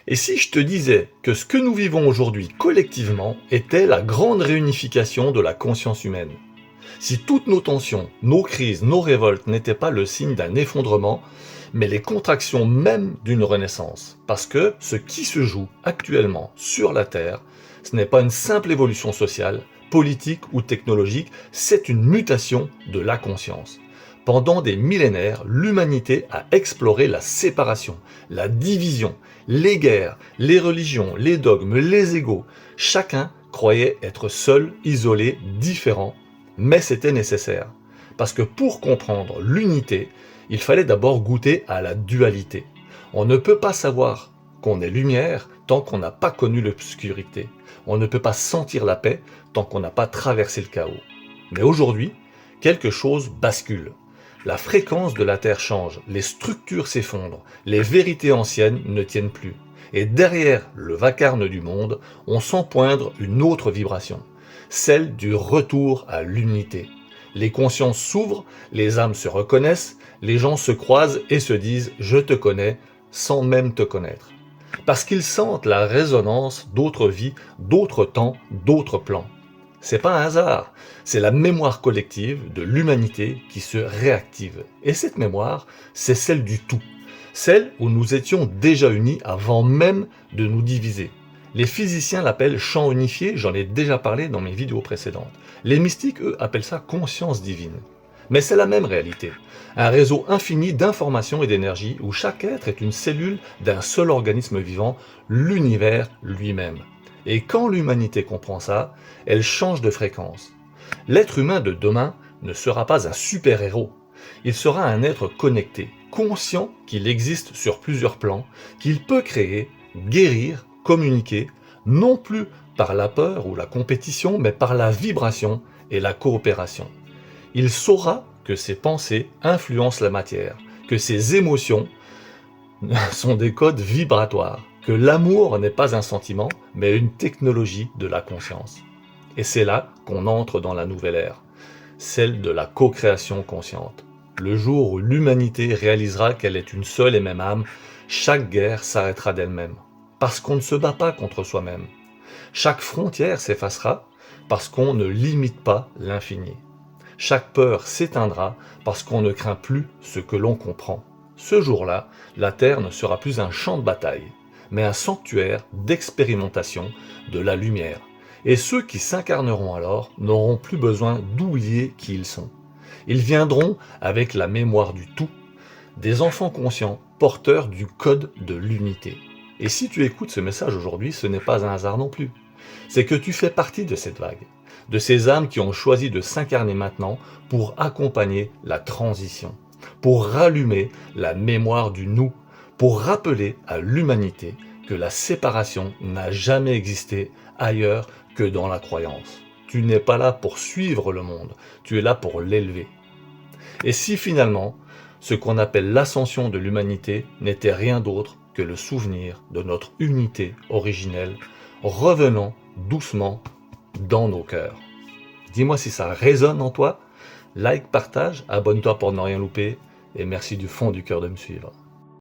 Et si je te disais que ce que nous vivons aujourd'hui collectivement était la grande réunification de la conscience humaine? Si toutes nos tensions, nos crises, nos révoltes n'étaient pas le signe d'un effondrement, mais les contractions même d'une renaissance. Parce que ce qui se joue actuellement sur la Terre, ce n'est pas une simple évolution sociale, politique ou technologique, c'est une mutation de la conscience. Pendant des millénaires, l'humanité a exploré la séparation, la division, les guerres, les religions, les dogmes, les égos. Chacun croyait être seul, isolé, différent, mais c'était nécessaire. Parce que pour comprendre l'unité, il fallait d'abord goûter à la dualité. On ne peut pas savoir qu'on est lumière tant qu'on n'a pas connu l'obscurité. On ne peut pas sentir la paix tant qu'on n'a pas traversé le chaos. Mais aujourd'hui, quelque chose bascule. La fréquence de la Terre change, les structures s'effondrent, les vérités anciennes ne tiennent plus. Et derrière le vacarme du monde, on sent poindre une autre vibration, celle du retour à l'unité. Les consciences s'ouvrent, les âmes se reconnaissent, les gens se croisent et se disent « je te connais » sans même te connaître. Parce qu'ils sentent la résonance d'autres vies, d'autres temps, d'autres plans. C'est pas un hasard, c'est la mémoire collective de l'humanité qui se réactive. Et cette mémoire, c'est celle du tout. Celle où nous étions déjà unis avant même de nous diviser. Les physiciens l'appellent champ unifié, j'en ai déjà parlé dans mes vidéos précédentes. Les mystiques, eux, appellent ça conscience divine. Mais c'est la même réalité. Un réseau infini d'informations et d'énergie où chaque être est une cellule d'un seul organisme vivant, l'univers lui-même. Et quand l'humanité comprend ça, elle change de fréquence. L'être humain de demain ne sera pas un super-héros. Il sera un être connecté, conscient qu'il existe sur plusieurs plans, qu'il peut créer, guérir, communiquer, non plus par la peur ou la compétition, mais par la vibration et la coopération. Il saura que ses pensées influencent la matière, que ses émotions sont des codes vibratoires, que l'amour n'est pas un sentiment, mais une technologie de la conscience. Et c'est là qu'on entre dans la nouvelle ère, celle de la co-création consciente. Le jour où l'humanité réalisera qu'elle est une seule et même âme, chaque guerre s'arrêtera d'elle-même, parce qu'on ne se bat pas contre soi-même. Chaque frontière s'effacera, parce qu'on ne limite pas l'infini. Chaque peur s'éteindra, parce qu'on ne craint plus ce que l'on comprend. Ce jour-là, la Terre ne sera plus un champ de bataille, mais un sanctuaire d'expérimentation de la lumière. Et ceux qui s'incarneront alors n'auront plus besoin d'oublier qui ils sont. Ils viendront avec la mémoire du tout, des enfants conscients, porteurs du code de l'unité. Et si tu écoutes ce message aujourd'hui, ce n'est pas un hasard non plus. C'est que tu fais partie de cette vague, de ces âmes qui ont choisi de s'incarner maintenant pour accompagner la transition, pour rallumer la mémoire du nous, pour rappeler à l'humanité que la séparation n'a jamais existé ailleurs que dans la croyance. Tu n'es pas là pour suivre le monde, tu es là pour l'élever. Et si finalement, ce qu'on appelle l'ascension de l'humanité n'était rien d'autre que le souvenir de notre unité originelle, revenant doucement dans nos cœurs. Dis-moi si ça résonne en toi, like, partage, abonne-toi pour ne rien louper, et merci du fond du cœur de me suivre.